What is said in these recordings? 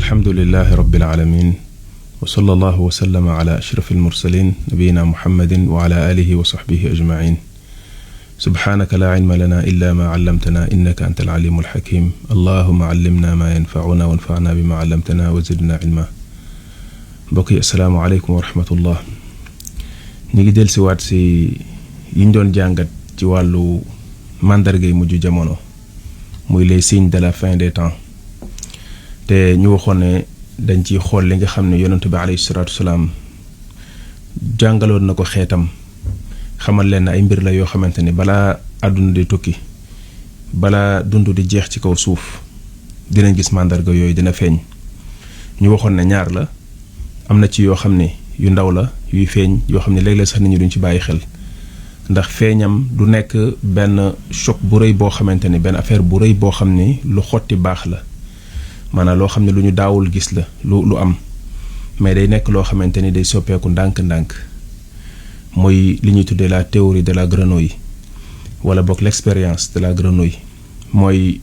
alhamdulillahi rabbil alamin wa sallallahu wa sallama ala ashrafil mursalin nabiyina muhammadin wa ala alihi wa sahbihi ajma'in subhanaka la ilma lana illa ma 'allamtana innaka antal alimul hakim allahumma 'allimna ma yanfa'una wanfa'na bima 'allamtana wa zidna ilma. mbokk yi assalaamu alaykum wa rahmatullah. ñi ngi del si waat si yiñ doon jàngat ci wàllu màndargay mujj jamono muy les signes de la fin des temps te ñu waxoon ne dañ ciy xool li nga xam ne yonent bi alayhi salaatu wasalaam jàngaloon na ko xeetam xamal leen ne ay mbir la yoo xamante ni balaa àdduna di tukki balaa dund di jeex ci kaw suuf dinañ gis màndarga yooyu dina feeñ. ñu waxoon ne ñaar la, am na ci yoo xam ne yu ndaw la yuy feeñ yoo xam ne léeg-léeg sax nit ñi duñ ci bàyyi xel ndax feeñam du nekk benn choc bu rëy boo xamante ni benn affaire bu rëy boo xam ni lu xotti baax la, maanaam loo xam ne lu ñu daawul gis la lu am, mais day nekk loo xamante ni day soppeeku ndànk-ndànk. mooy li ñuy tuddee la théorie de la grenouille wala boog l'expérience de la grenouille. mooy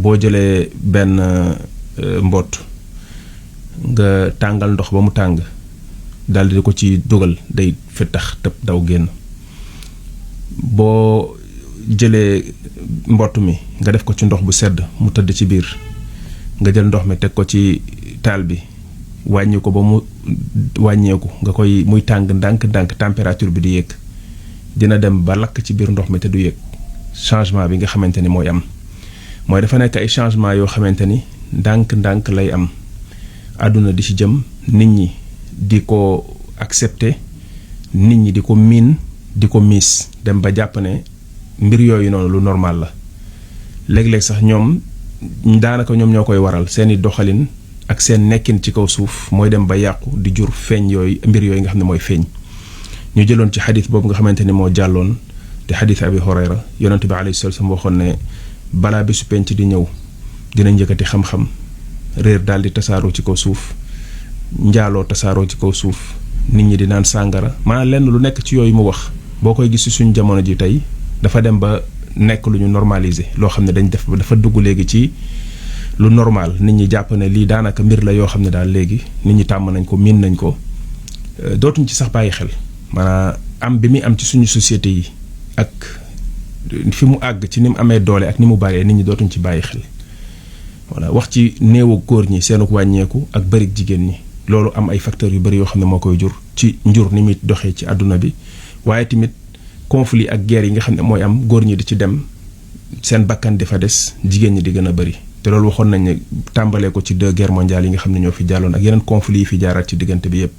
boo jëlee benn mbott nga tàngal ndox ba mu tàng daldi di ko ci dugal day fettax tëb daw génn. boo jëlee mbott mi nga def ko ci ndox bu sedd mu tëdd ci biir, nga jël ndox mi teg ko ci taal bi wàññi ko ba mu wàññeeku nga koy muy tàng ndànk-ndànk température bi di yéeg, dina dem ba lakk ci biir ndox mi te du yéeg changement bi nga xamante ni mooy am. mooy dafa nekk ay changement yoo xamante ni ndànk-ndànk lay am, àdduna di ci jëm, nit ñi di ko accepter, nit ñi di ko miin di ko miis dem ba jàpp ne mbir yooyu noonu lu normal la. léeg-léeg sax ñoom daanaka ñoom ñoo koy waral, seeni doxalin ak seen nekkin ci kaw suuf mooy dem ba yàqu di jur feeñ yooyu mbir yooyu nga xam ne mooy feeñ. ñu jëloon ci xadis boobu nga xamante ni moo jàlloon te xadis Abi Hurayra, yonent bi alayhi salaatu wa salaam waxoon ne balaa bésu penc di ñëw dina njëkkati xam-xam, réer daal di tasaaroo ci kaw suuf, njaaloo tasaaroo ci kaw suuf, nit ñi di naan sàngara, maanaam lenn lu nekk ci yooyu mu wax boo koy gis ci suñu jamono ji tey dafa dem ba nekk lu ñu normaliser, loo xam ne dafa dugg léegi ci lu normal. nit ñi jàpp ne lii daanaka mbir la yoo xam ne daal léegi nit ñi tàmm nañ ko, miin nañ ko, dootuñ ci sax bàyyi xel. maanaam am bi muy am ci suñu société yi ak fi mu àgg ci ni mu amee doole ak ni mu bëree, nit ñi dootuñ ci bàyyi xel. voilà, wax ci néewu góor ñi seenu wàññeeku ak bëri jigéen ñi, loolu am ay facteurs yu bëri yoo xam ne moo koy jur ci njur ni muy doxee ci àdduna bi. waaye tamit conflit ak guerre yi nga xam ne mooy am, góor ñi di ci dem seen bakkan di fa des, jigéen ñi di gën a bëri. te loolu waxoon nañ ne tàmbalee ko ci 2 guerres mondiales yi nga xam ne ñoo fi jàlloon ak yeneen conflit yi fi jaaraat ci diggante bi yépp.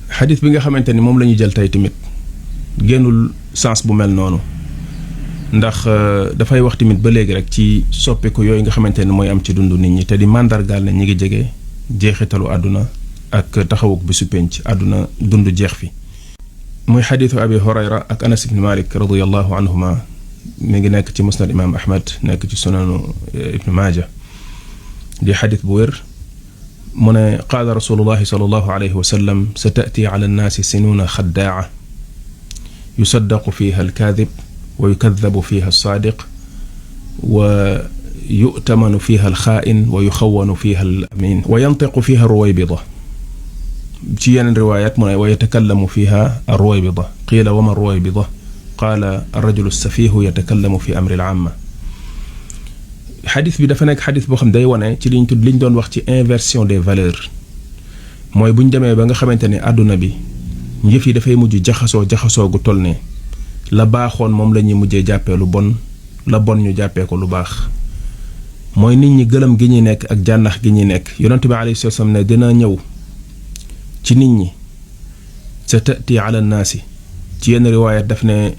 xadis bi nga xamante ni moom la ñu jël tey tamit génnul sens bu mel noonu, ndax dafay wax tamit ba léegi rek ci soppeeku yooyu nga xamante ne mooy am ci dundu nit ñi te di màndargaal ne ñi ngi jege jeexitalu àdduna ak taxawuk bi su penc àdduna dund jeex fi. muy xadiisu Abi Hurayra ak Anas ibn Malik radiyallahu anhuma, mi ngi nekk ci musnad imam Ahmad, nekk ci sunanu Ibn Maaja, di xadiis bu wér. mu ne qaala rasulullahi sallallahu alayhi wa sallam sata'ti ala nnaasi sinuuna xaddaa'a yusaddaqu fiha alkaadib wa yukadabu fiha alsaadiq wa yu'tamanu fiha alxaa'in wa yuxawwanu fiha alamin wa yantiqu fiha ruwaybida. ci yeneen riwaayaat mu ne wa yatakallamu fiha arruwaybida qiila wa ma ruwaybida qaala arrajulu safiihu yatakallamu fi amri al-aamma. xadis bi dafa nekk xadis boo xam day wane ci liñ doon wax ci inversion des valeurs. mooy bu ñu demee ba nga xamante ne àdduna bi yëf yi dafay mujj jaxasoo gu toll ne la baaxoon moom la ñuy mujjee jàppee lu bon, la bon ñu jàppee ko lu baax. mooy nit ñi gëlëm gi ñuy nekk ak jànnax gi ñuy nekk. yonent bi alayhi salaam ne dina ñëw ci nit ñi sa tati ala naasi, ci yenn riwaayat daf ne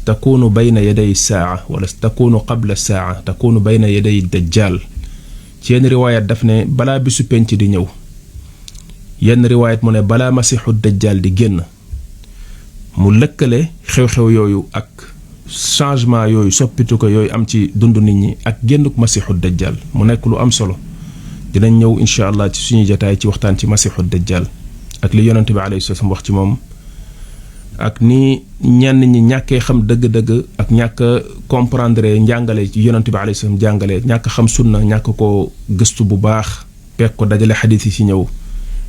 takunu bayna yaday saa wala takunu qabla saa, takunu bayna yaday dajjal. ci yenn riwaayat daf ne balaa bisu penc di ñëw, yenn riwaayat mu ne balaa masixu dajjal di génn. mu lëkkale xew-xew yooyu ak changement yooyu, soppitu ko yooyu am ci dund nit ñi ak génnuk masixu dajjal. mu nekk lu am solo, dinañ ñëw incha allah ci suñu jotaay ci waxtaan ci masixu dajjal ak li yonent bi alayhi salaam wax ci moom, ak ni ñenn ñi ñàkkee xam dëgg-dëgg ak ñàkk comprendre njàngale ci yonent bi alayhi salaam jàngale, ñàkk xam sunna, ñàkk ko gëstu bu baax peek ko dajale xadis yi ci ñëw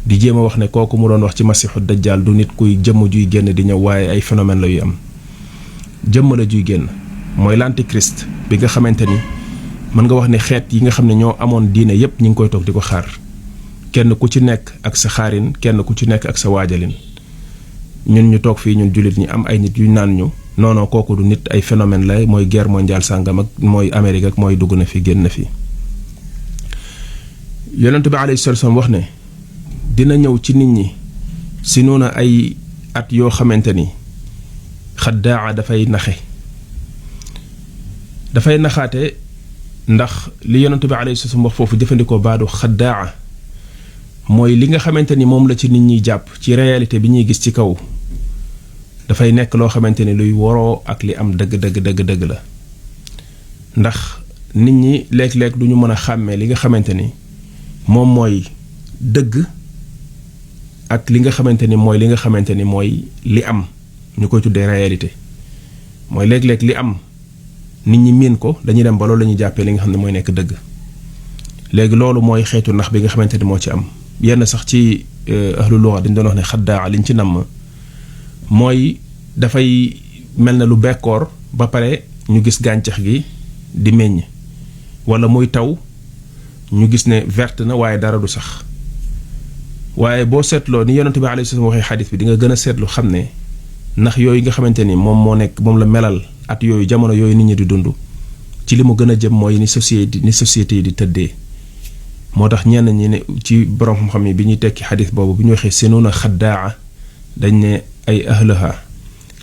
di jéem a wax ne kooku mu doon wax ci masiixu dajjaal du nit kuy jëmm juy génn di ñëw waaye ay phénomène la yu am jëmm la juy génn mooy l'antichrist bi nga xamante ni mën nga wax ne xeet yi nga xam ne ñoo amoon diine yépp ñi ngi koy toog di ko xaar kenn ku ci nekk ak sa xaarin kenn ku ci nekk ak sa waajalin ñun ñu toog fii ñun jullit ñi am ay nit yu naan ñu non kooku du nit ay phénomène la mooy guerre mondiale sàngam ak mooy Amérique ak mooy dugg na fi génn na fi. yonent bi alayhi salaatu wa salaam wax ne dina ñëw ci nit ñi si noona ay at yoo xamante ni xaddaa dafay naxaate ndax li yonent bi alayhi salaatu wa salaam wax foofu jëfandikoo baadu xaddaa mooy li nga xamante ni moom la ci nit ñi jàpp ci réalité bi ñuy gis ci kaw dafay nekk loo xamante ni luy waroo ak li am dëgg la ndax nit ñi léeg-léeg du ñu mën a xàmmee li nga xamante ni moom mooy dëgg ak li nga xamante ni mooy li am ñu koy tuddee réalité mooy léeg-léeg li am nit ñi miin ko dañuy dem ba loolu la ñuy jàppee li nga xam ne mooy nekk dëgg léegi loolu mooy xeetu nax bi nga xamante ni moo ci am yenn sax ci ahlu lugha dañ doon wax ne xaddaa liñ ci namm mooy dafay mel na lu bekkoor ba pare ñu gis gàncax gi di meññ wala muy taw ñu gis ne verte na waaye dara du sax waaye boo seetloo ni yonent bi alayhi salaam waxee xadis bi di nga gën a seetlu xam ne ndax yooyu nga xamante ni moom la melal at yooyu jamono yooyu nit ñi di dund ci li mu gën a jëm mooy ni société yi di tëddee moo tax ñenn ñi ne ci borom xam-xam yi bi ñuy tekki xadis boobu bi ñu waxee sinuuna xaddaa dañ ne ay ahlaha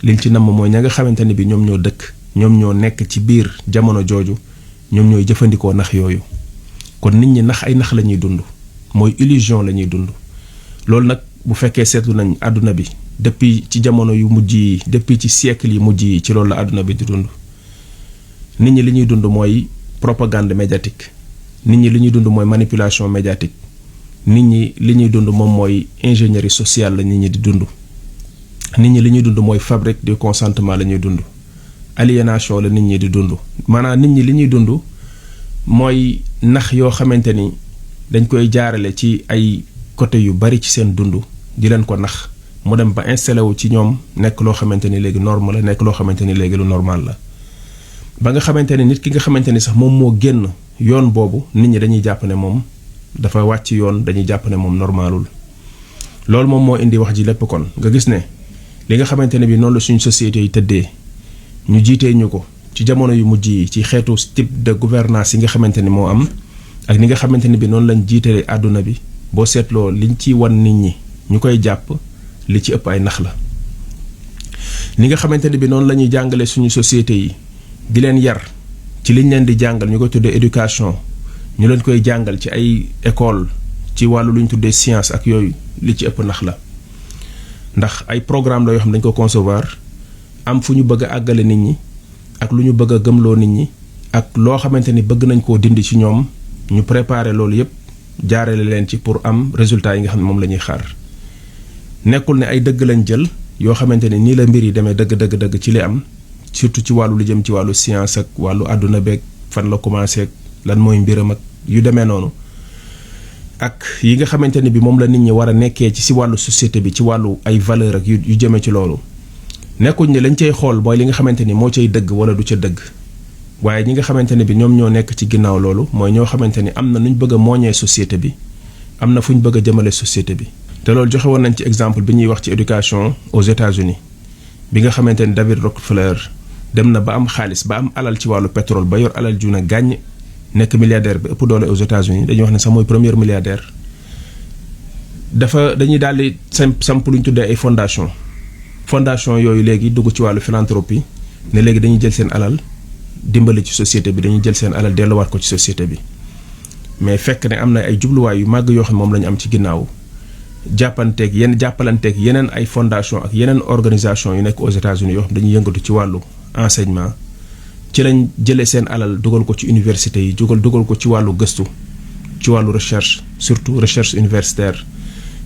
liñ ci namm mooy ña nga xamante ni bi ñoom ñoo dëkk ñoom ñoo nekk ci biir jamono jooju ñoom ñooy jëfandikoo nax yooyu kon nit ñi nax ay nax la ñuy dund mooy illusion la ñuy dund loolu nag bu fekkee seetlu nañ àdduna bi depuis ci jamono yu mujj yi depuis ci siècle yi mujj yi ci loolu la àdduna bi di dund nit ñi li ñuy dund mooy propagande médiatique nit ñi li ñuy dund mooy manipulation médiatique nit ñi li ñuy dund moom mooy ingénierie sociale la nit ñi di dund nit ñi li ñuy dund mooy fabrique du consentement la ñuy dund aliénation la nit ñi di dund maanaam nit ñi li ñuy dund mooy nax yoo xamante ni dañ koy jaarale ci ay côté yu bari ci seen dund di leen ko nax mu dem ba installé wu ci ñoom nekk loo xamante ni léegi norme la nekk loo xamante ni léegi lu normal la ba nga xamante ni nit ki nga xamante ni sax moom moo génn yoon boobu nit ñi dañuy jàpp ne moom dafa wàcc yoon dañuy jàpp ne moom normalul loolu moom moo indi wax ji lépp kon nga gis ne li nga xamante ne bi noonu la suñu société yi tëddee ñu jiitee ñu ko ci jamono yu mujj yi ci xeetu type de gouvernance yi nga xamante ni moo am ak ni nga xamante ni bi noonu lañ jiitalee àdduna bi boo seetloo liñ ci wan nit ñi ñu koy jàpp li ci ëpp ay nax la ni nga xamante ni bi noonu la ñuy jàngale suñu société yi di leen yar ci liñ leen di jàngal ñu koy tuddee éducation ñu leen koy jàngal ci ay école ci wàllu lu ñu tuddee science ak yooyu li ci ëpp nax la ndax ay programme la yoo xam ne dañ ko concevoir am fu ñu bëgg a àggale nit ñi ak lu ñu bëgg a gëmloo nit ñi ak loo xamante ni bëgg nañ koo dindi ci ñoom ñu préparer loolu yépp jaarale leen ci pour am résultat yi nga xam ne moom la ñuy xaar nekkul ne ay dëgg lañ jël yoo xamante ni nii la mbir yi demee dëgg ci li am surtout ci wàllu lu jëm ci wàllu science ak wàllu àdduna beeg fan la commencé ak lan mooy mbiram ak yu demee noonu ak yi nga xamante ni bi moom la nit ñi war a nekkee ci si wàllu société bi ci wàllu ay valeur ak yu jëmee ci loolu nekkuñ ne lañ cay xool mooy li nga xamante ni moo cay dëgg wala du ca dëgg waaye ñi nga xamante ne bi ñoom ñoo nekk ci ginnaaw loolu mooy ñoo xamante ni am na nuñ bëgg a mooñee société bi am na fu ñu bëgg a jëmale société bi te loolu joxe woon nañ ci exemple bi ñuy wax ci éducation aux États-Unis bi nga xamante ni David Rockefeller dem na ba am xaalis ba am alal ci wàllu pétrole ba yor alal ju na gàññ nekk milliardaire bi ëpp doole aux États-Unis dañuy wax ne sax mooy premier milliardaire dañuy daal di samp lu ñu tuddee ay fondation yooyu léegi dugg ci wàllu philanthropie ne léegi dañuy jël seen alal dimbali ci société bi dañuy jël seen alal delluwaat ko ci société bi mais fekk ne am na ay jubluwaay yu màgg yoo xam moom la ñu am ci ginnaaw jàppalanteeg yeneen ay fondation ak yeneen organisation yu nekk aux États-Unis yoo xam dañuy yëngatu ci wàllu enseignement ci lañ jëlee seen alal dugal ko ci université yi dugal ko ci wàllu gëstu ci wàllu recherche surtout recherche universitaire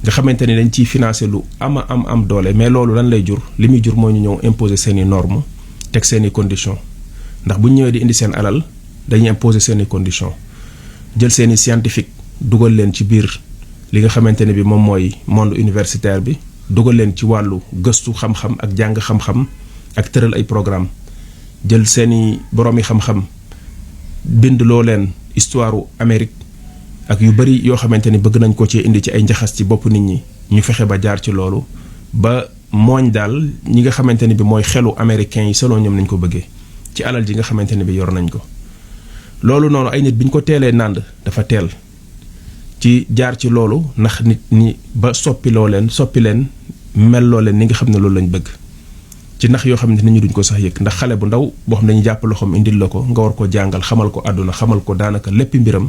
nga xamante ni dañ ciy financer lu am doole mais loolu lan lay jur li muy jur mooy ñu ñëw imposer seeni normes teg seeni conditions ndax bu ñu ñëwee di indi seen alal dañuy imposer seeni conditions jël seeni scientifique dugal leen ci biir li nga xamante ne bi moom mooy monde universitaire bi dugal leen ci wàllu gëstu xam-xam ak jàng xam-xam ak tëral ay programme jël seeni boroomi xam-xam bind loo leen histoire Amérique ak yu bari yoo xamante ni bëgg nañ ko ci indi ci ay njaxas ci bopp nit ñi ñu fexe ba jaar ci loolu ba mooñ daal ñi nga xamante ni bi mooy xelu américains yi selon ñoom nañ ko bëggee ci alal ji nga xamante ne bi yor nañ ko loolu noonu ay nit bi ñu ko teelee nànd dafa teel ci jaar ci loolu ndax nit ñi ba soppi leen mel loo leen ni nga xam ne loolu lañ bëgg ci ndax yoo xam ne nit ñi duñ ko sax yëg ndax xale bu ndaw boo xam ne dañuy jàpp loxoom indil la ko nga war ko jàngal xamal ko àdduna xamal ko daanaka léppi mbiram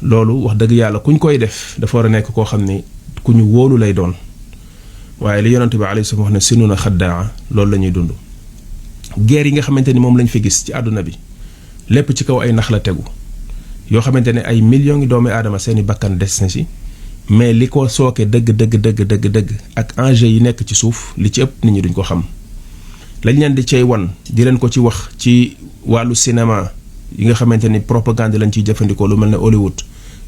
loolu wax dëgg yàlla kuñ koy def dafa war a nekk koo xam ne ku ñu wóolu lay doon waaye li yonent bi alayhi salaam wax ne sinuna xaddaa loolu la ñuy dund guerre yi nga xamante ni moom lañ fi gis ci àdduna bi lépp ci kaw ay nax la tegu yoo xamante ne ay millions ngi doomi aadama seeni bakkan des na ci mais li ko sooke dëgg ak enjeu yi nekk ci suuf li ci ëpp nit ñi duñ ko xam lañ leen di cay wan di leen ko ci wax ci wàllu cinéma yi nga xamante ni propagande lañ ciy jëfandikoo lu mel ne Hollywood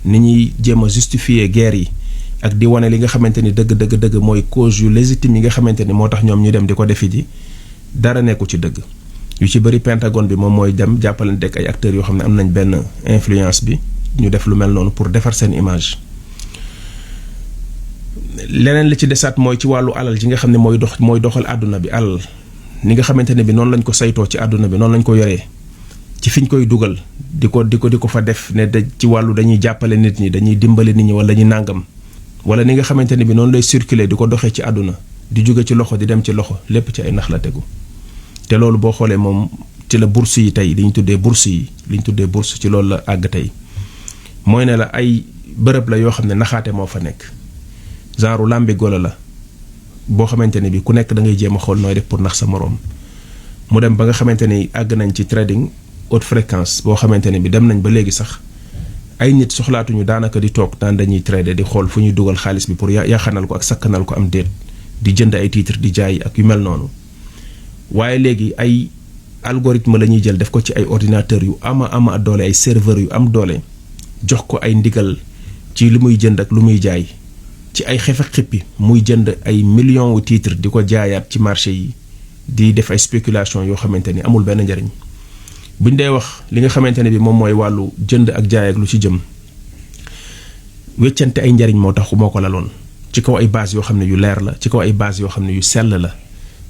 ni ñuy jéem a justifier guerre yi ak di wane li nga xamante ni dëgg mooy cause yu légitime yi nga xamante ni moo tax ñoom ñu dem di ko defi ji dara nekku ci dëgg yu ci bëri Pentagone bi moom mooy dem jàppalante ak ay acteurs yoo xam ne am nañ benn influence bi ñu def lu mel noonu pour defar seen image leneen li ci desaat mooy ci wàllu alal ji nga xam ne mooy doxal àdduna bi alal ni nga xamante ne bi noonu lañ ko saytoo ci àdduna bi noonu lañ ko yoree ci fiñ koy dugal di ko fa def ne ci wàllu dañuy jàppale nit ñi dañuy dimbale nit ñi wala dañuy nàngam wala ni nga xamante ne bi noonu lay circuler di ko doxee ci àdduna di jóge ci loxo di dem ci loxo lépp ci ay nax la tegu te loolu boo xoolee moom ci la bourse yi tey li ñu tuddee bourse ci loolu la àgg tey mooy ne la ay bërëb la yoo xam ne naxaate moo fa nekk genre làmbi golo la boo xamante ne bi ku nekk da ngay jéem a xool nooy def pour nax sa moroom mu dem ba nga xamante ni àgg nañ ci trading haute fréquence boo xamante ne bi dem nañ ba léegi sax ay nit soxlaatuñu daanaka di toog daan dañuy trader di xool fu ñuy dugal xaalis bi pour yaxanal ko ak sakkanal ko am déet di jënd ay titre di jaay ak yu mel noonu waaye léegi ay algorithme la ñuy jël def ko ci ay ordinateurs yu ama doole ay serveurs yu am doole jox ko ay ndigal ci lu muy jënd ak lu muy jaay ci ay xef ak xippi muy jënd ay millions wu titres di ko jaayaat ci marché yi di def ay spéculation yoo xamante ni amul benn njariñ buñ dee wax li nga xamante ne bi moom mooy wàllu jënd ak jaay ak lu ci jëm weccante ay njariñ moo ko laloon ci kaw ay base yoo xam ne yu leer la ci kaw ay base yoo xam ne yu sell la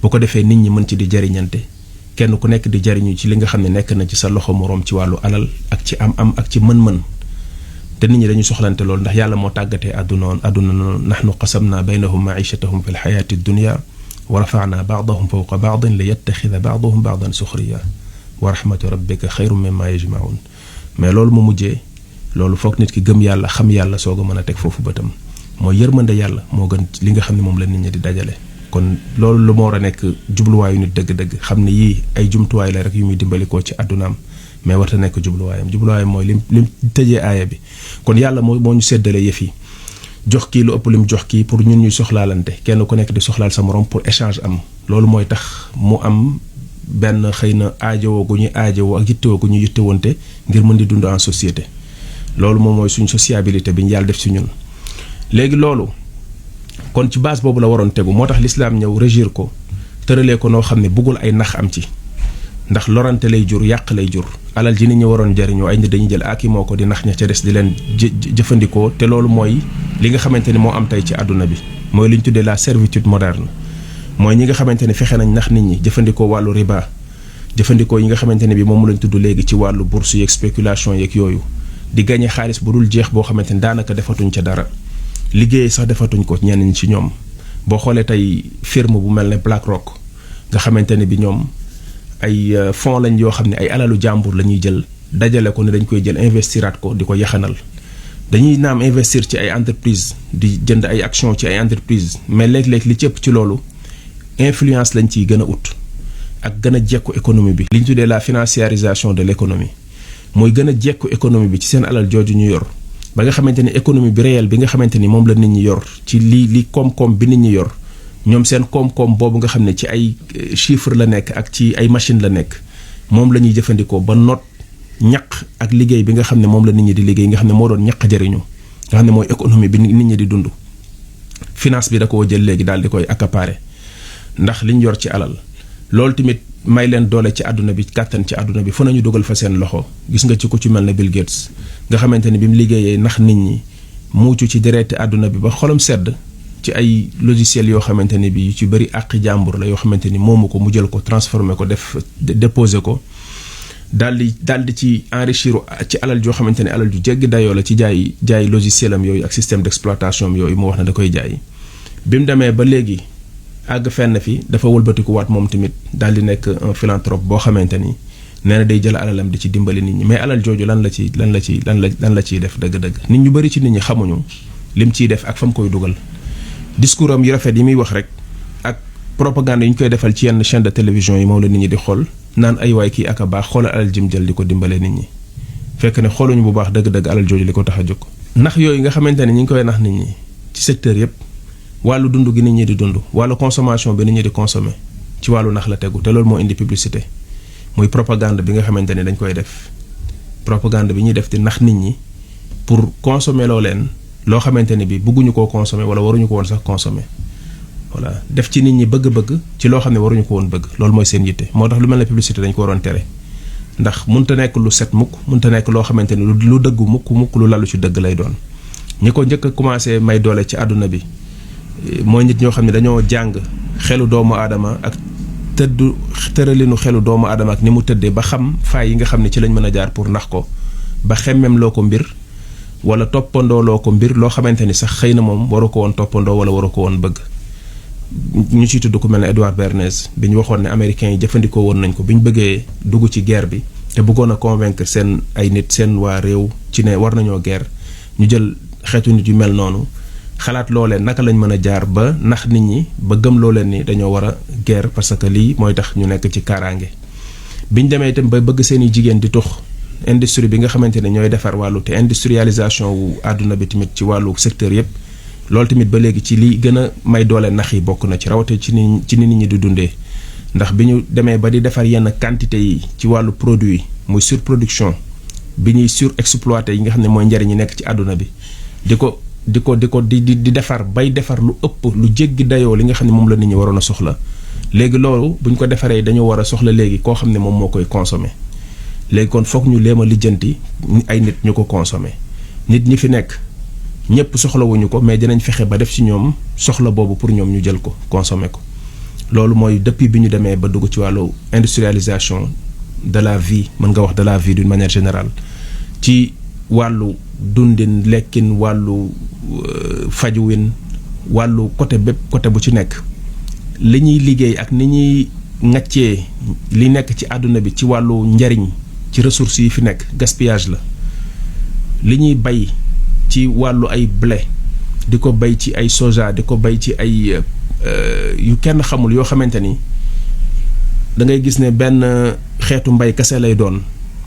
bu ko defee nit ñi mën ci di jariñante kenn ku nekk di jariñu ci li nga xam ne nekk na ci sa loxo moroom ci wàllu alal ak ci am ak ci mën-mën te nit ñi dañu soxlante loolu ndax yàlla moo tàggatee àdduna noonu nahnu qasamna baynahum maichatahum fi lxayaati dunya wa rafana baadahum fawqa baadin li yattaxida baadahum baadan suxriya wa rahmatu rabbika xayrum mimma yajmaun mais loolu mu mujjee loolu foog nit ki gëm yàlla xam yàlla soog a mën a teg foofu bëtam mooy yërmande yàlla moo gën li nga xam ne moom la nit ñi di dajale kon loolu lu moo war a nekk jubluwaayu nit dëgg-dëgg xam ne yii ay jumtuwaay la rek yu muy dimbalikoo ci àddunaam mais warta nekk jubluwaayam mooy lim tëjee aaya bi kon yàlla moo ñu séddale yëf yi jox kii lu ëpp lim jox kii pour ñun ñuy soxlaalante kenn ku nekk di soxlaal sa morom pour échange am loolu mooy tax mu am benn xëy na aajowoo gu ñuy aajowoo ak yittewoo gu ñuy yittewonte ngir mën di dund en société loolu moom mooy suñ sociabilité bi ñu yàlla def si ñun léegi loolu kon ci base boobu la waroon tegu moo tax l'islam ñëw régir ko tëralee ko noo xam ne bëggul ay nax am ci ndax lorante lay jur yàq lay jur alal ji nit ñi waroon jariñoo ay nit dañuy jël aki moo ko di nax ña ca des di leen jëfandikoo te loolu mooy li nga xamante ni moo am tey ci àdduna bi mooy li ñu tuddee la servitude moderne mooy ñi nga xamante ne fexe nañ nax nit ñi jëfandikoo wàllu riba jëfandikoo yi nga xamante ne bi moom lañ tudd léegi ci wàllu bourse yeeg spéculation yeeg yooyu di gagné xaalis bu dul jeex boo xamante ni daanaka defatuñ ca dara liggéey sax defatuñ ko ñenn ñi ci ñoom boo xoolee tey firme bu mel ne BlackRock nga xamante ne bi ñoom ay fonds lañ yoo xam ne ay alalu jàmbur la ñuy jël dajale ko ne dañ koy jël investiraat ko di ko yaxanal dañuy naam investir ci ay entreprise di jënd ay action ci ay entreprise mais léeg-léeg li ci ëpp ci loolu influence lañ ciy gën a ut ak gën a jekku économie bi li ñu tuddee la financiarisation de l'économie mooy gën a jekku économie bi ci seen alal jooju ñu yor ba nga xamante ni économie bi réel bi nga xamante ni moom la nit ñi yor ci li koom-koom bi nit ñi yor ñoom seen koom-koom boobu nga xam ne ci ay chiffre la nekk ak ci ay machine la nekk moom la ñuy jëfandikoo ba noot ñaq ak liggéey bi nga xam ne moom la nit ñi di liggéey nga xam ne moo doon ñaq jëriñu nga xam ne mooy économie bi nit ñi di dund finance bi da koo jël léegi daal di koy accaparer ndax liñ yor ci alal loolu tamit may leen doole ci àdduna bi kàttan ci àdduna bi fu nañu dugal fa seen loxo gis nga ci ku ci mel ne Bill Gates nga xamante ni bi mu liggéeyee nax nit ñi muucu ci dereeti àdduna bi ba xolam sedd ci ay logiciels yoo xamante ni bi yu ci bëri àqi jàmbur la yoo xamante ni moomu ko mu jël ko transformé ko def déposé ko daal di ci enrichir ci alal joo xamante ne alal ju jéggi dayoo la ci jaay logiciel am yooyu ak système d'exploitation am yooyu mu wax ne da koy jaay bi mu demee ba léegi àgg fenn fi dafa wëlbatikuwaat moom tamit daal di nekk un philanthrope boo xamante ni nee na day jël alalam di ci dimbali nit ñi mais alal jooju lan la ciy def dëgg-dëgg nit ñu bëri ci nit ñi xamuñu lim ciy def ak fa mu koy dugal discours am yu rafet yi muy wax rek ak propagande yi ñu koy defal ci yenn chaîne de télévision yi moom la nit ñi di xool naan ay waay kii ak a baax xoolal alal jim jël di ko dimbalee nit ñi fekk ne xooluñu bu baax dëgg-dëgg alal jooju li ko tax a jóg. nax yooyu nga xamante ne ñi ngi koy nax nit ñi ci secteur yépp wàllu dund gi nit ñi di dund wàllu consommation bi nit ñi di consommer ci wàllu nax la tegu te loolu moo indi publicité muy propagande bi nga xamante ne dañ koy def propagande bi ñuy def di nax nit ñi pour consommer loo leen loo xamante ne bi bëgguñu koo consommer wala waruñu ko woon sax consommer voilà def ci nit ñi bëgg-bëgg ci loo xam ne waruñu ko woon bëgg loolu mooy seen yitte moo tax lu mel ne publicité dañ ko waroon tere ndax mënta nekk lu set mukk mënta nekk loo xamante ne lu dëggu mukk lu lalu ci dëgg lay doon ñi ko njëkk a commencé may doole ci àdduna bi mooy nit ñoo xam ne dañoo jàng xelu doomu aadama ak tëralinu xelu doomu aadama ak ni mu tëddee ba xam faay yi nga xam ne ci lañ mën a jaar pour nax ko ba xemmem loo ko mbir wala toppandoo loo ko mbir loo xamante ni sax xëy na moom waru ko woon toppandoo wala waru ko woon bëgg ñu ciy tudd ku mel ne Edward Bernays bi ñu waxoon ne américains yi jëfandikoo woon nañ ko bi ñu bëggee dugg ci guerre bi te bëggoon a convaincre seen ay nit seen waa réew ci ne war nañoo guerre ñu jël xeetu nit yu mel noonu xalaat loolee naka lañ mën a jaar ba nax nit ñi ba gëm loo leen ni dañoo war a guerre parce que lii mooy tax ñu nekk ci kaaraange biñ demee itam ba bëgg seen i jigéen di tux industrie bi nga xamante ne ñooy defar wàllu te industrialisation wu àdduna bi tamit ci wàllu secteur yépp loolu tamit ba léegi ci li gën a may doole nax yi bokk na ci rawate ci ni nit ñi di dundee ndax bi ñu demee ba di defar yenn quantité yi ci wàllu produit muy surproduction bi ñuy surexploité yi nga xam ne mooy njariñ yi nekk ci àdduna bi di defar bay defar lu ëpp lu jéggi dayoo li nga xam ne moom la nit ñi waroon a soxla léegi loolu bu ñu ko defaree dañoo war a soxla léegi koo xam ne moom moo koy consommer léegi kon foog ñu léem a lijjanti ay nit ñu ko consommer nit ñi fi nekk ñëpp soxlawuñu ko mais dinañ fexe ba def ci ñoom soxla boobu pour ñoom ñu jël ko consommer ko loolu mooy depuis bi ñu demee ba dugg ci wàllu industrialisation de la vie mën nga wax de la vie d'une manière générale ci wàllu dundin lekkin wàllu fajuwin wàllu côté bépp côté bu ci nekk li ñuy liggéey ak ni ñuy ŋaccee li nekk ci àdduna bi ci wàllu njariñ ci ressources yi fi nekk gaspillage la li ñuy bay ci wàllu ay blé di ko bay ci ay soja di ko bay ci ay yu kenn xamul yoo xamante ni da ngay gis ne benn xeetu mbay kese lay doon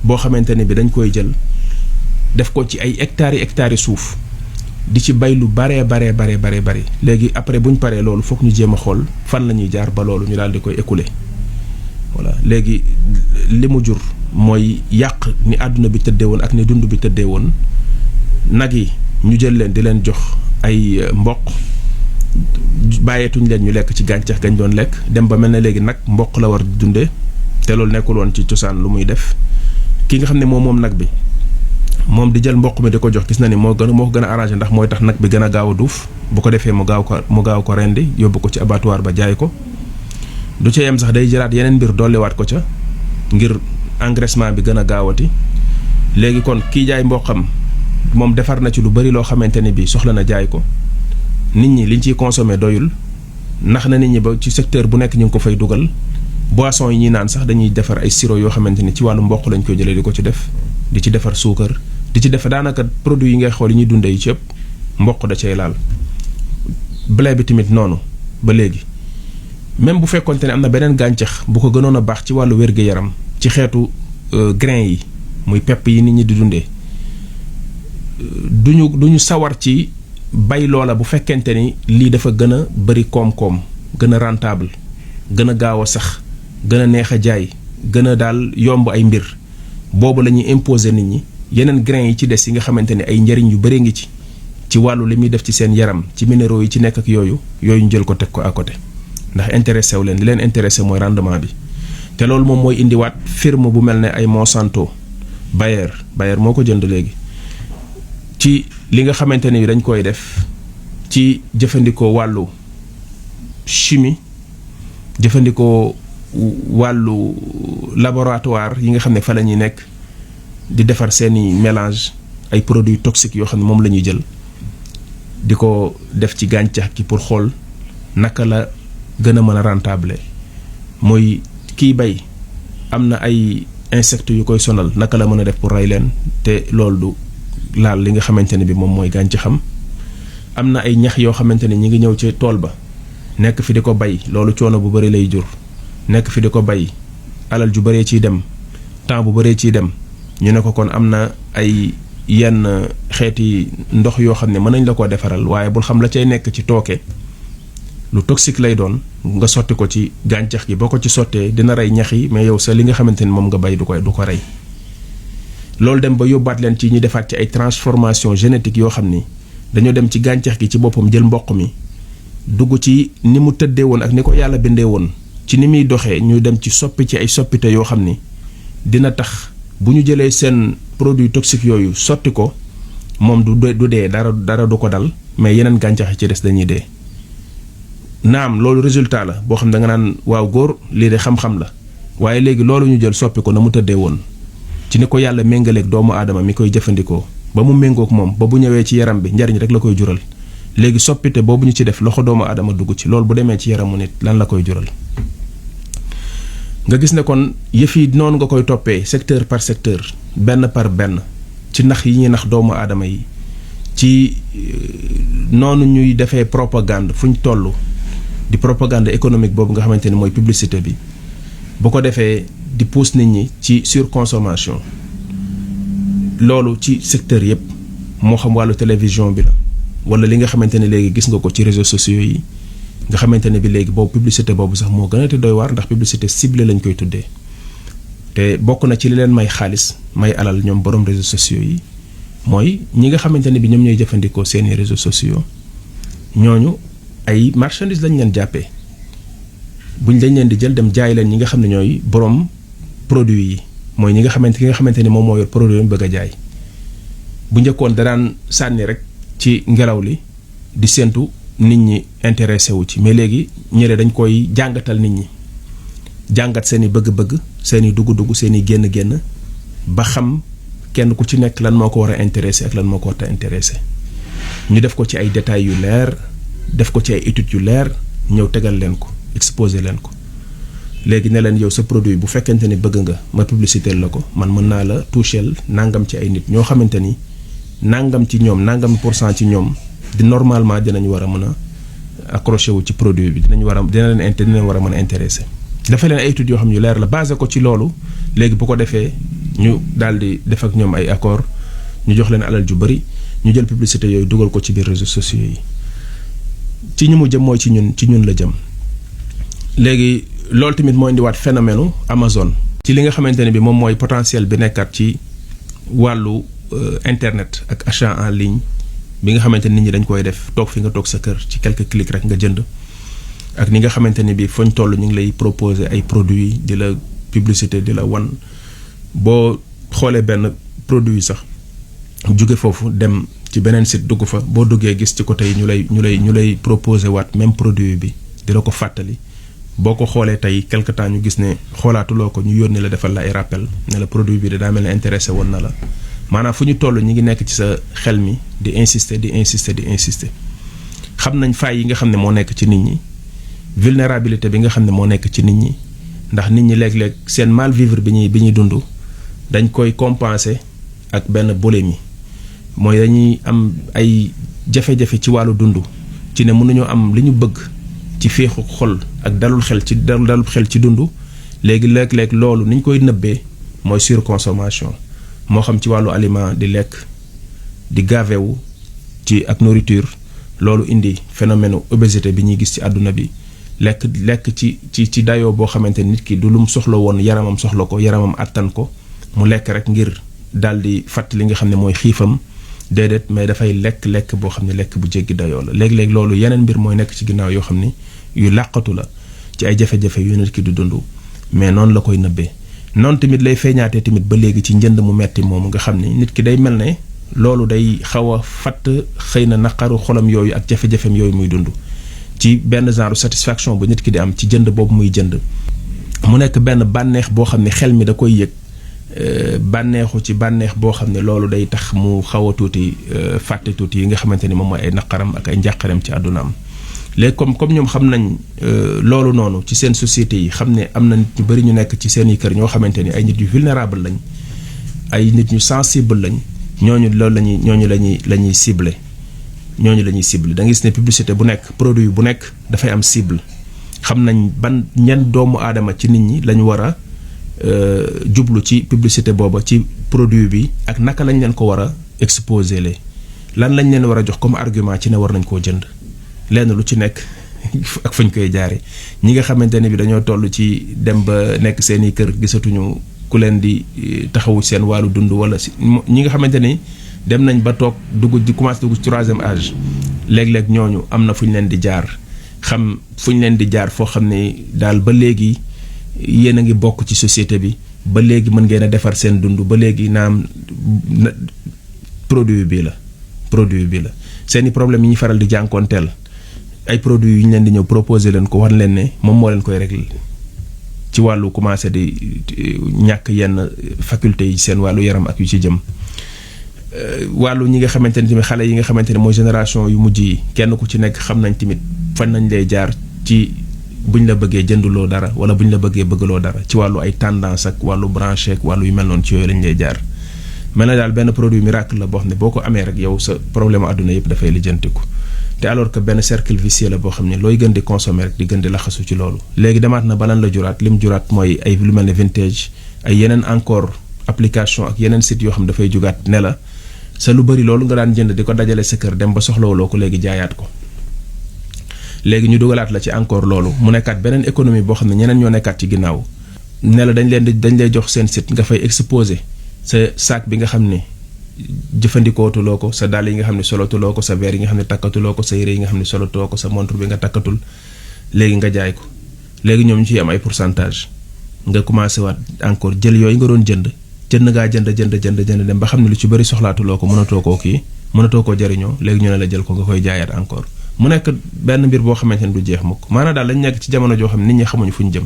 boo xamante ne bi dañ koy jël def ko ci ay hectares yi suuf di ci bay lu baree bari léegi après bu ñu paree loolu foog ñu jéem a xool fan la ñuy jaar ba loolu ñu daal di koy écouler voilà léegi li mu jur mooy yàq ni àdduna bi tëddee woon ak ni dund bi tëddee woon nag yi ñu jël leen di leen jox ay mboq bàyyeetuñ leen ñu lekk ci gàncax gañ doon lekk dem ba mel ne léegi nag mboq la war di dundee te loolu nekkul woon ci cosaan lu muy def ki nga xam ne moom nag bi moom di jël mboq mi di ko jox gis na ni moo ko gën a arrangé ndax mooy tax nag bi gën a gaaw a duuf bu ko defee mu gaaw ko rendi yóbbu ko ci abattoir ba jaay ko du ca yem sax day jëlaat yeneen mbir dolliwaat ko ca ngir engraissement bi gën a gaawati léegi kon kii jaay mboqam moom defar na ci lu bari loo xamante ni bii soxla na jaay ko nit ñi liñ ciy consommer doyul nax na nit ñi ba ci secteur bu nekk ñu ngi ko fay dugal boisson yi ñuy naan sax dañuy defar ay sirop yoo xamante ni ci wàllu mboq lañ koy jëlee di ko ci def di ci defar suukar di ci def daanaka produit yi ngay xool yi ñuy dundee yi ci ëpp mboq da cay laal blé bi tamit noonu ba léegi même bu fekkonte ne am na beneen gàncax bu ko gënoon a baax ci wàllu wér-gu-yaram ci xeetu grain yi muy pepp yi nit ñi di dundee duñu sawar ci bay loola bu fekkente ni lii dafa gën a bari koom-koom gën a rentable gën a gaaw a sax gën a neex a jaay gën a daal yomb ay mbir boobu la ñuy imposer nit ñi yeneen grains yi ci des yi nga xamante ne ay njariñ yu bëree ngi ci wàllu li muy def ci seen yaram ci minéraux yi ci nekk ak yooyu ñu jël ko teg ko à côté ndax intéressé wu leen li leen intéressé mooy rendement bi. te loolu moom mooy indiwaat firme bu mel ne ay Monsanto Bayer moo ko jënd léegi ci li nga xamante ni dañ koy def ci jëfandikoo wàllu chimie jëfandikoo wàllu laboratoire yi nga xam ne fa la ñuy nekk di defar seeni mélange ay produits toxiques yoo xam ne moom la ñuy jël di ko def ci gàncax gi pour xool naka la gën a mën a rentable mooy kiy bay am na ay insectes yu koy sonal naka la mën a def pour rey leen te loolu du laal li nga xamante ne bi moom mooy gàncaxam am na ay ñax yoo xamante ne ñi ngi ñëw ci tool ba nekk fi di ko bay loolu coono bu bari lay jur nekk fi di ko bay alal ju bëree ciy dem temps bu bëree ciy dem ñu ne ko kon am na ay yenn xeeti ndox yoo xam ne mën nañ la koo defaral waaye bul xam la cay nekk ci tooke lu toxique lay doon nga sotti ko ci gàncax gi boo ko ci sottee dina rey ñax yi mais yow sa li nga xamante ni moom nga bay du ko rey loolu dem ba yóbbaat leen ci ñu defaat ci ay transformation génétique yoo xam ni dañoo dem ci gàncax gi ci boppam jël mboq mi dugg ci ni mu tëddee woon ak ni ko yàlla bindee woon ci ni muy doxee ñu dem ci soppi ci ay soppite yoo xam ni dina tax bu ñu jëlee seen produit toxique yooyu sotti ko moom du dee dara du ko dal mais yeneen gàncax yi ci des dañuy dee naam loolu résultat la boo xam ne da nga naan waaw góor lii de xam-xam la waaye léegi loolu ñu jël soppi ko na mu tëddee woon ci ni ko yàlla méngaleeg doomu aadama mi koy jëfandikoo ba mu méngoog moom ba bu ñëwee ci yaram bi njariñ rek la koy jural léegi soppite boobu ñu ci def loxo doomu aadama dugg ci loolu bu demee ci yaramu nit lan la koy jural nga gis ne kon yëf yi noonu nga koy toppee secteur par secteur benn par benn ci nax yi ñuy nax doomu aadama yi ci noonu ñuy defee propagande fu ñu toll di propagande économique boobu nga xamante ni mooy publicité bi bu ko defee di pousse nit ñi ci surconsommation loolu ci secteur yëpp moo xam wàllu télévision bi la wala li nga xamante ne léegi gis nga ko ci réseaux sociaux yi nga xamante ne bi léegi boobu publicité boobu sax moo gën a te doy waar ndax publicité ciblée lañ koy tuddee te bokk na ci li leen may xaalis may alal ñoom borom réseaux sociaux yi mooy ñi nga xamante ne bi ñoom ñooy jëfandikoo seeni réseaux sociaux ñooñu ay marchandises lañ leen jàppee buñ dañ leen di jël dem jaay leen ñi nga xam ne ñooy borom produit yi mooy ki nga xamante ni moom moo yor produit yi bëgg a jaay bu njëkkoon danaan sànni rek ci ngelaw li di séentu nit ñi intéressé wu ci mais léegi ñële dañ koy jàngatal nit ñi jàngat seen i bëgg-bëgg seen i dugg-dugg seen i génn-génn ba xam kenn ku ci nekk lan moo ko war a intéressé ak lan moo ko war a intéressé ñu def ko ci ay détails yu leer def ko ci ay études yu leer ñëw tegal leen ko exposé leen ko léegi ne leen yow sa produit bu fekkente ni bëgg nga ma publicité la ko man mën naa la toucher nangam ci ay nit ñoo xamante ni nangam ci ñoom nangam % ci ñoom di normalement dinañ war a mën a accroché wu ci produit bi dina leen war a mën a intéressé dafa leen ay études yoo xam yu leer la basé ko ci loolu léegi bu ko defee ñu daal di def ak ñoom ay accord ñu jox leen alal ju bari ñu jël publicité yooyu dugal ko ci biir réseaux sociaux yi ci ñu mu jëm mooy ci ñun la jëm léegi loolu tamit moo indiwaat phénomène Amazon ci li nga xamante ne bi moom mooy potentiel bi nekkaat ci wàllu internet ak achat en ligne bi nga xamante nit ñi dañ koy def toog fi nga toog sa kër ci quelques clics rek nga jënd ak ni nga xamante ne bi fañ toll ñu ngi lay proposer ay produits di la publicité di la wan boo xoolee benn produit sax jóge foofu dem ci beneen site dugg fa boo duggee gis ci côté yi ñu lay proposer waat même produit bi di la ko fàttali boo ko xoolee tey quelque temps ñu gis ne xoolaatuloo ko ñu yónni la defal la ay rappel ne la produit bi de daa mel ne intéressé woon na la maanaam fu ñu toll ñi ngi nekk ci sa xel mi di insister xam nañ failles yi nga xam ne moo nekk ci nit ñi vulnérabilité bi nga xam ne moo nekk ci nit ñi ndax nit ñi léeg-léeg seen mal vivre bi ñuy dund dañ koy compenser ak benn boulimie mooy dañuy am ay jafe-jafe ci wàllu dund ci ne mënuñoo am li ñu bëgg ci féexu xol ak dalul xel ci dund léegi léeg-léeg loolu ni ñu koy nëbbee mooy surconsommation moo xam ci wàllu aliment di lekk di gavewu ci ak nourriture loolu indi phénomène obésité bi ñuy gis ci àdduna bi lekk ci dayoo boo xamante nit ki du lum soxla woon yaramam soxla ko yaramam àttan ko mu lekk rek ngir daal di fàtt li nga xam ne mooy xiifam déedéet mais dafay lekk boo xam ne lekk bu jéggi dayoo la léeg-léeg loolu yeneen mbir mooy nekk ci ginnaaw yoo xam ni yu làqatu la ci ay jafe-jafe yu nit ki di dund mais noonu la koy nëbbee noonu tamit lay feeñaatee tamit ba léegi ci njënd mu metti moomu nga xam ni nit ki day mel ne loolu day xaw a fatt xëy na naqaru xolam yooyu ak jafe-jafeem yooyu muy dund ci benn genre satisfaction bu nit ki di am ci jënd boobu muy jënd mu nekk benn bànneex boo xam ne xel mi da koy yëg bànneexu ci bànneex boo xam ne loolu day tax mu xaw a tuuti fàtte tuuti yi nga xamante ni moom mooy ay naqaram ak ay njàqareem ci àddunaam léegi comme ñoom xam nañ loolu noonu ci seen société yi xam ne am na nit ñu bari ñu nekk ci seen i kër ñoo xamante ni ay nit yu vulnérable lañ ay nit ñu sensible lañ ñooñu loolu la ñuy ciblé ñooñu la ñuy ciblé da ngay gis ne publicité bu nekk produit bu nekk dafay am cible xam nañ ban ñan doomu aadama ci nit ñi lañ war a jublu ci publicité booba ci produit bi ak naka lañ leen ko war a exposé le lan lañ leen war a jox comme argument ci ne war nañ koo jënd lenn lu ci nekk ak fañ koy jaare ñi nga xamante ne bi dañoo toll ci dem ba nekk seeni kër gisatuñu ku leen di taxawu seen wàllu dund wala si ñi nga xamante ni dem nañ ba toog di commencé dugg ci 3e âge léeg-léeg ñooñu am na fu ñu leen di jaar xam fu ñu leen di jaar foo xam ne daal ba léegi yéen a ngi bokk ci société bi ba léegi mën ngeen a defar seen dund ba léegi naam produit bi la seeni problème yi ñu faral di jànkoonteel ay produits yu ñu leen di ñëw proposer leen ko war leen ne moom moo leen koy régler ci wàllu commencé di ñàkk yenn faculté yi seen wàllu yaram ak yu ci jëm wàllu ñi nga xamante ni tamit xale yi nga xamante ne mooy génération yu mujj yi kenn ku ci nekk xam nañ tamit fan nañ lay jaar ci buñ la bëggee jënduloo dara wala buñ la bëggee bëggaloo dara ci wàllu ay tendance ak wàllu branché ak wàllu yu mel noonu ci yooyu lañ lay jaar mel na daal benn produit miracle la boo xam ne boo ko amee rek yow sa problème àdduna yëpp dafay lijjantiku te alors que benn cercle vicieux la boo xam ne looy gën di consommer rek di gën di laxasu ci loolu léegi demaat na balan la juraat lim juraat mooy ay lu mel ne vintage ay yeneen encore application ak yeneen site yoo xam ne dafay jugaat ne la sa lu bari loolu nga daan jënd di ko dajale sa kër dem ba soxlawuloo ko léegi jaayaat ko léegi ñu dugalaat la ci encore loolu mu nekkaat beneen économie boo xam ne ñeneen ñoo nekkaat ci ginnaaw ne la dañ lay jox seen site nga fay exposer sa sac bi nga xam ne jëfandikootuloo ko sa dàll yi nga xam ne solotuloo ko sa verre yi nga xam ne takkatuloo ko sa yére yi nga xam ne solotuloo ko sa montre bi nga takkatul léegi nga jaay ko léegi ñoom ñu ciy am ay pourcentage nga commencé waat encore jël yooyu nga doon jënd ngaa jënd dem ba xam ne lu ci bëri soxlaatuloo ko mënatoo koo jariñoo léegi ñu ne la jël ko nga koy jaayaat encore mu nekk benn mbir boo xamante ne du jeex mukk maanaam daal lañ nekk ci jamono joo xam ne nit ñi xamuñu fu ñu jëm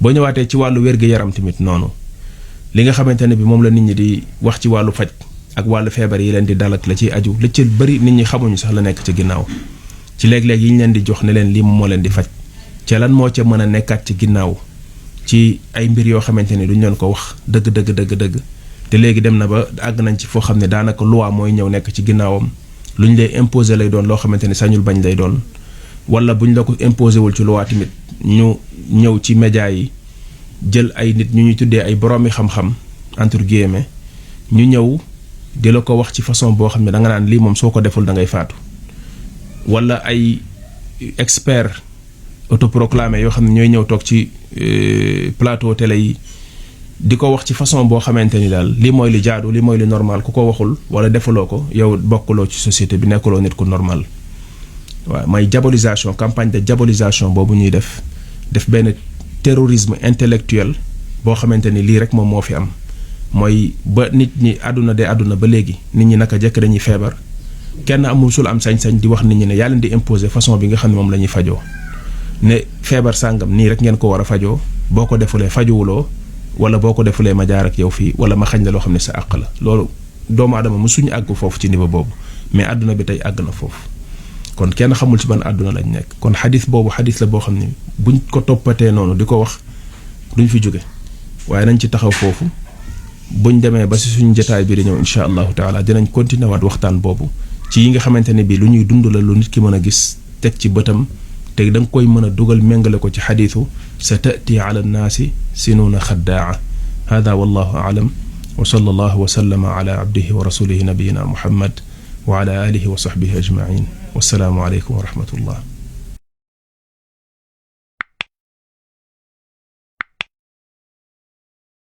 boo ñëwaatee ci wàllu wér-gi-yaram tamit noonu li nga xamante ne bi moom la nit ñi di wax ci wàllu faj ak wàllu feebar yi leen di dal ak la ciy aju la ci bëri nit ñi xamuñu sax la nekk ci ginnaaw ci léeg-léeg yi ñu leen di jox ne leen lii moo leen di faj ca lan moo ca mën a nekkaat ci ginnaaw ci ay mbir yoo xamante ni duñ leen ko wax dëgg te léegi dem na ba àgg nañ ci foo xam ne daanaka loi mooy ñëw nekk ci ginnaawam lu ñu lay imposer lay doon loo xamante ni sañul bañ lay doon wala buñ la ko imposer wul ci loi tamit ñu ñëw ci média yi jël ay nit ñu ñuy tuddee ay boroomi xam-xam entre guillemets ñu ñëw di la ko wax ci façon boo xam ne da nga naan lii moom soo ko deful da ngay faatu wala ay expert autoproclamé yoo xam ne ñooy ñëw toog ci plateau télé yi di ko wax ci façon boo xamante ni daal lii mooy li jaadu lii mooy li normal ku ko waxul wala defuloo ko yow bokkuloo ci société bi nekkuloo nit ku normal waaw mooy diabolisation campagne de diabolisation boobu ñuy def benn terrorisme intellectuel boo xamante ni lii rek moom moo fi am mooy ba nit ñi àdduna ba léegi nit ñi naka jekk dañuy feebar kenn amul sul am sañ-sañ di wax nit ñi ne yaa leen di imposer façon bi nga xam ne moom la ñuy fajoo ne feebar sàngam nii rek ngeen ko war a fajoo boo ko defulee fajuwuloo wala boo ko defulee ma jaar ak yow fii wala ma xañ la loo xam ne sa àq la loolu doomu aadama mësuñu àgg foofu ci niveau boobu mais àdduna bi tey àgg na foofu kon kenn xamul ci ban àdduna lañ nekk kon xadis boobu xadis la boo xam ne buñ ko toppatee noonu di ko wax duñ fi jóge waaye nañ ci taxaw foofu buñ demee ba si suñu jotaay bi di ñëw incha allahu taala dinañ continuer waat waxtaan boobu ci yi nga xamante ne bii lu ñuy dund la lu nit ki mën a gis teg ci bëtam te da nga koy mën a dugal méngale ko ci xadiisu sa tati ala nnaasi sinuuna xaddaa hada wallahu aalam wa sallallahu wa sallama ala abdihi wa rasulihi nabiyina muhammad wa ala alihi wa sahbihi ajmain wassalaamu aleykum wa rahmatullah